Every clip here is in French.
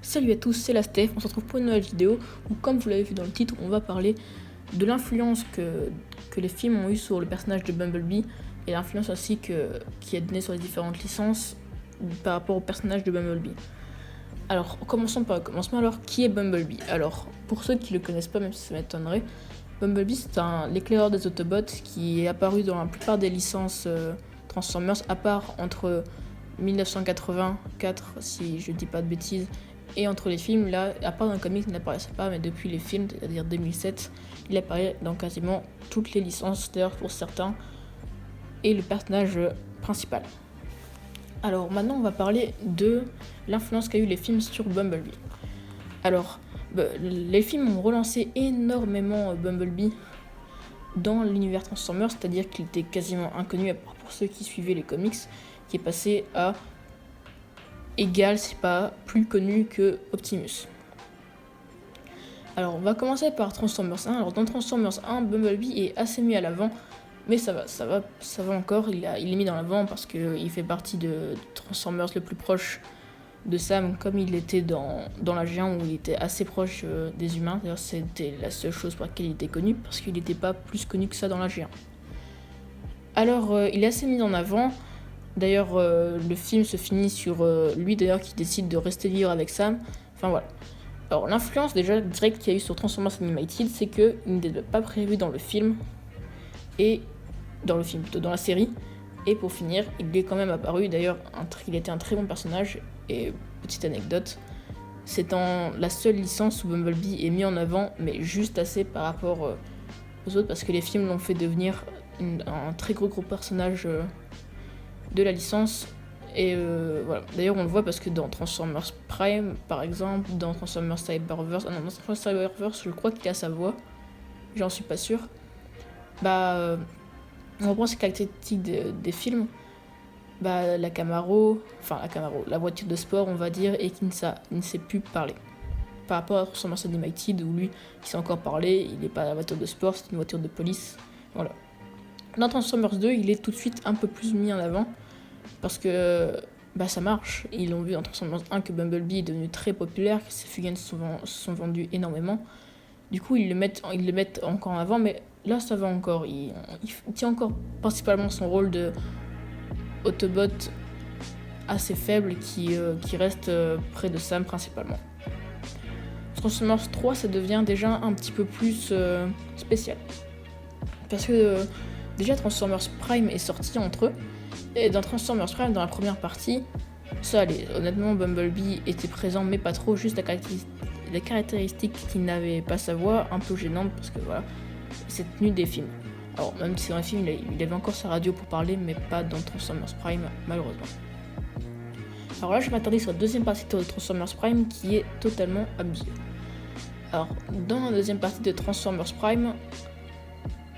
Salut à tous, c'est la Steph, on se retrouve pour une nouvelle vidéo où, comme vous l'avez vu dans le titre, on va parler de l'influence que les films ont eu sur le personnage de Bumblebee et l'influence aussi qui est donnée sur les différentes licences par rapport au personnage de Bumblebee. Alors, commençons par le commencement. Alors, qui est Bumblebee? Alors, pour ceux qui ne le connaissent pas, même si ça m'étonnerait, Bumblebee c'est l'éclaireur des Autobots qui est apparu dans la plupart des licences Transformers, à part entre 1984, si je dis pas de bêtises, et entre les films, là, à part dans le comics, il n'apparaissait pas, mais depuis les films, c'est-à-dire 2007, il apparaît dans quasiment toutes les licences, d'ailleurs pour certains, et le personnage principal. Alors maintenant, on va parler de l'influence qu'a eu les films sur Bumblebee. Alors, les films ont relancé énormément Bumblebee dans l'univers Transformers, c'est-à-dire qu'il était quasiment inconnu, à part pour ceux qui suivaient les comics, qui est passé à égal, c'est pas plus connu que Optimus. Alors on va commencer par Transformers 1. Alors dans Transformers 1, Bumblebee est assez mis à l'avant, mais ça va encore, il est mis dans l'avant parce qu'il fait partie de Transformers le plus proche de Sam, comme il était dans la G1 où il était assez proche des humains. D'ailleurs c'était la seule chose pour laquelle il était connu, parce qu'il n'était pas plus connu que ça dans la G1. Alors il est assez mis en avant. D'ailleurs, le film se finit sur lui d'ailleurs qui décide de rester vivre avec Sam. Enfin voilà. Alors l'influence déjà directe qu'il y a eu sur Transformers Animated, c'est qu'il n'était pas prévu dans le film, et plutôt dans la série. Et pour finir, il est quand même apparu. D'ailleurs, il était un très bon personnage. Et petite anecdote, c'est la seule licence où Bumblebee est mis en avant, mais juste assez par rapport aux autres, parce que les films l'ont fait devenir un très gros personnage de la licence. Et voilà. D'ailleurs on le voit parce que dans Transformers Prime par exemple, dans Transformers Cyberverse, dans Transformers Cyberverse je crois qu'il a sa voix, j'en suis pas sûr. On reprend ces caractéristiques des films. La la voiture de sport on va dire, et qui ne sait plus parler. Par rapport à Transformers Animated où lui qui sait encore parler, il n'est pas la voiture de sport, c'est une voiture de police. Voilà. Dans Transformers 2 il est tout de suite un peu plus mis en avant, parce que ça marche. Ils l'ont vu dans Transformers 1 que Bumblebee est devenu très populaire, que ses figurines se sont vendues énormément. Du coup, ils le mettent encore en avant, mais là, ça va encore. Il tient encore principalement son rôle de Autobot assez faible qui reste près de Sam principalement. Transformers 3, ça devient déjà un petit peu plus spécial. Parce que déjà, Transformers Prime est sorti entre eux. Et dans Transformers Prime, dans la première partie, ça allait. Honnêtement, Bumblebee était présent, mais pas trop. Juste la caractéristique qui n'avait pas sa voix, un peu gênante, parce que voilà, c'est tenu des films. Alors, même si dans les films, il avait encore sa radio pour parler, mais pas dans Transformers Prime, malheureusement. Alors là, je vais m'attarder sur la deuxième partie de Transformers Prime, qui est totalement abusée. Alors, dans la deuxième partie de Transformers Prime,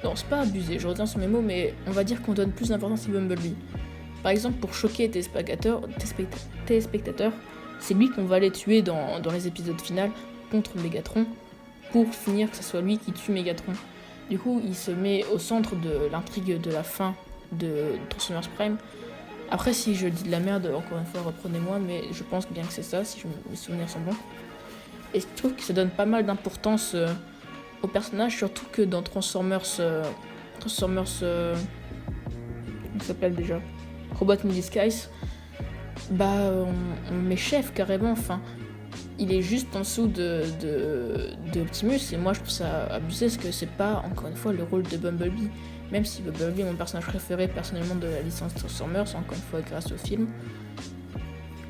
non, c'est pas abusé, je retiens sur mes mots, mais on va dire qu'on donne plus d'importance à Bumblebee. Par exemple, pour choquer tes spectateurs, c'est lui qu'on va aller tuer dans les épisodes finaux contre Megatron, pour finir que ce soit lui qui tue Megatron. Du coup, il se met au centre de l'intrigue de la fin de Transformers Prime. Après, si je dis de la merde, encore une fois, reprenez-moi, mais je pense bien que c'est ça, si mes souvenirs sont bons. Et je trouve que ça donne pas mal d'importance au personnage, surtout que dans Transformers, comment ça s'appelle déjà, Robot in Disguise, on met chef carrément. Enfin, il est juste en dessous de Optimus, et moi je trouve ça abusé, parce que c'est pas, encore une fois, le rôle de Bumblebee. Même si Bumblebee est mon personnage préféré personnellement de la licence Transformers, encore une fois grâce au film,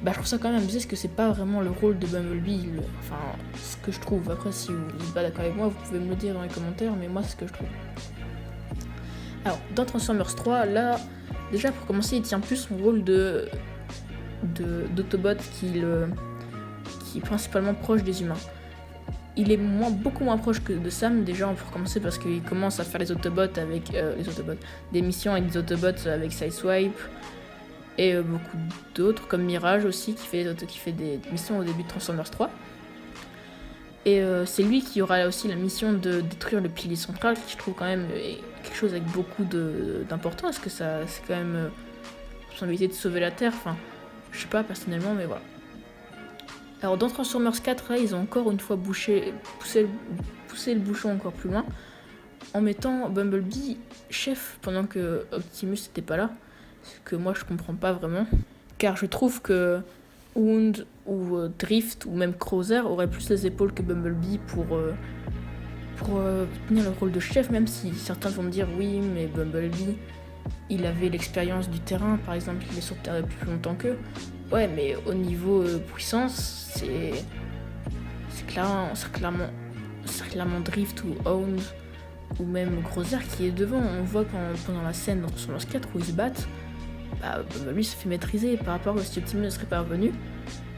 je trouve ça quand même abusé, parce que c'est pas vraiment le rôle de Bumblebee, ce que je trouve. Après, si vous n'êtes pas d'accord avec moi, vous pouvez me le dire dans les commentaires, mais moi c'est ce que je trouve. Alors, dans Transformers 3, là, déjà pour commencer, il tient plus son rôle d'Autobot qui est principalement proche des humains. Il est beaucoup moins proche que de Sam, déjà pour commencer, parce qu'il commence à faire les Autobots avec des missions avec des Autobots avec Sideswipe, et beaucoup d'autres, comme Mirage aussi, qui fait des missions au début de Transformers 3. Et c'est lui qui aura aussi la mission de détruire le pilier central, qui je trouve quand même quelque chose avec beaucoup d'importance, parce que c'est quand même responsabilité de sauver la Terre. Enfin, je sais pas personnellement, mais voilà. Alors dans Transformers 4, là, ils ont encore une fois poussé le bouchon encore plus loin en mettant Bumblebee chef pendant que Optimus n'était pas là. Ce que moi je comprends pas vraiment. Car je trouve que Hound ou Drift ou même Cruiser auraient plus les épaules que Bumblebee pour tenir le rôle de chef, même si certains vont me dire oui, mais Bumblebee, il avait l'expérience du terrain, par exemple, il est sur Terre depuis plus longtemps qu'eux. Ouais, mais au niveau puissance, c'est clairement Drift ou Hound ou même Cruiser qui est devant. On voit pendant la scène dans Transformers 4 où ils se battent, Bumblebee se fait maîtriser par rapport à si Optimus ne serait pas revenu.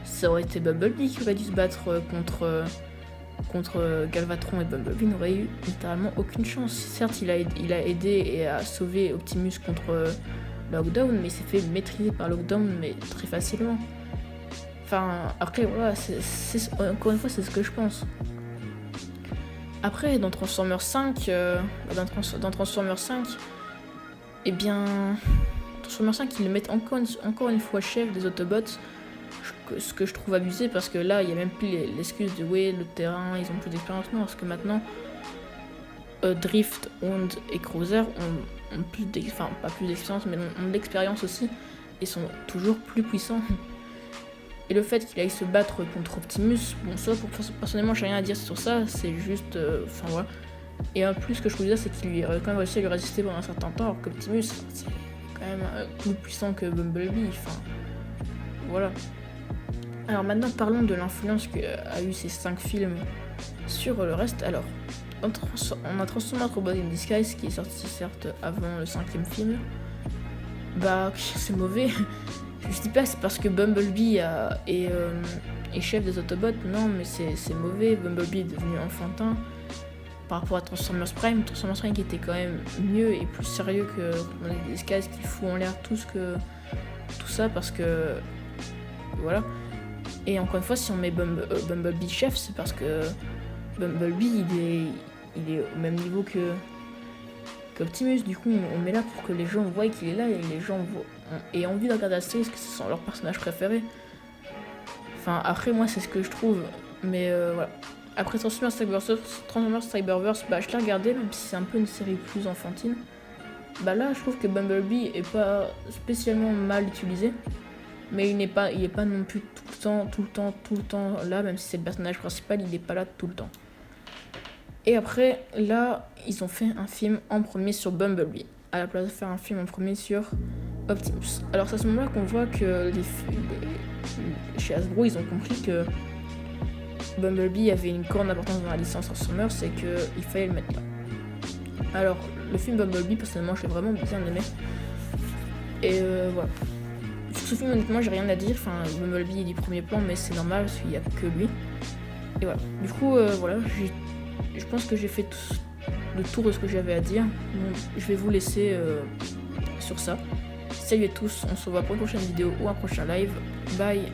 Ça aurait été Bumblebee qui aurait dû se battre contre Galvatron, et Bumblebee n'aurait eu littéralement aucune chance. Certes, il a aidé et a sauvé Optimus contre Lockdown, mais il s'est fait maîtriser par Lockdown, mais très facilement. Enfin, après, voilà, encore une fois, c'est ce que je pense. Après, dans Transformers 5, dans Transformers 5, eh bien, Transformers 5, ils le mettent encore une fois chef des Autobots, ce que je trouve abusé, parce que là, il n'y a même plus l'excuse de ouais, le terrain, ils ont plus d'expérience. Non, parce que maintenant, Drift, Hound et Cruiser ont plus d'expérience, enfin pas plus d'expérience, mais ont de l'expérience aussi, et sont toujours plus puissants. Et le fait qu'il aille se battre contre Optimus, bon, ça, personnellement, j'ai rien à dire sur ça, c'est juste. Enfin, voilà. Et en plus, ce que je trouve bizarre, c'est qu'il a quand même réussi à lui résister pendant un certain temps, alors qu'Optimus, c'est quand même plus puissant que Bumblebee. Enfin, voilà. Alors maintenant, parlons de l'influence qu'a eu ces 5 films sur le reste. Alors, on a Transformers Robots in Disguise qui est sorti certes avant le 5e film. C'est mauvais. Je dis pas que c'est parce que Bumblebee est chef des Autobots, non, mais c'est mauvais. Bumblebee est devenu enfantin par rapport à Transformers Prime. Transformers Prime qui était quand même mieux et plus sérieux que Robots in Disguise, qui fout en l'air tout ça, parce que voilà. Et encore une fois, si on met Bumblebee chef, c'est parce que Bumblebee il est au même niveau qu'Optimus. Du coup, on met là pour que les gens voient qu'il est là et les gens aient envie de regarder la série parce que ce sont leurs personnages préférés. Enfin, après, moi, c'est ce que je trouve. Mais voilà. Après Transformers Cyberverse, je l'ai regardé, même si c'est un peu une série plus enfantine. Là, je trouve que Bumblebee est pas spécialement mal utilisé. Mais il est pas non plus tout le temps là, même si c'est le personnage principal, il est pas là tout le temps. Et après, là, ils ont fait un film en premier sur Bumblebee, à la place de faire un film en premier sur Optimus. Alors c'est à ce moment-là qu'on voit que chez Hasbro, ils ont compris que Bumblebee avait une grande importance dans la licence Transformers, c'est qu'il fallait le mettre là. Alors, le film Bumblebee, personnellement, je l'ai vraiment bien aimé. Et voilà. Sur ce film, honnêtement, j'ai rien à dire. Enfin, Bumblebee est du premier plan, mais c'est normal parce qu'il n'y a que lui. Et voilà. Du coup, voilà, je pense que j'ai fait le tour de ce que j'avais à dire. Donc, je vais vous laisser sur ça. Salut à tous, on se revoit pour une prochaine vidéo ou un prochain live. Bye!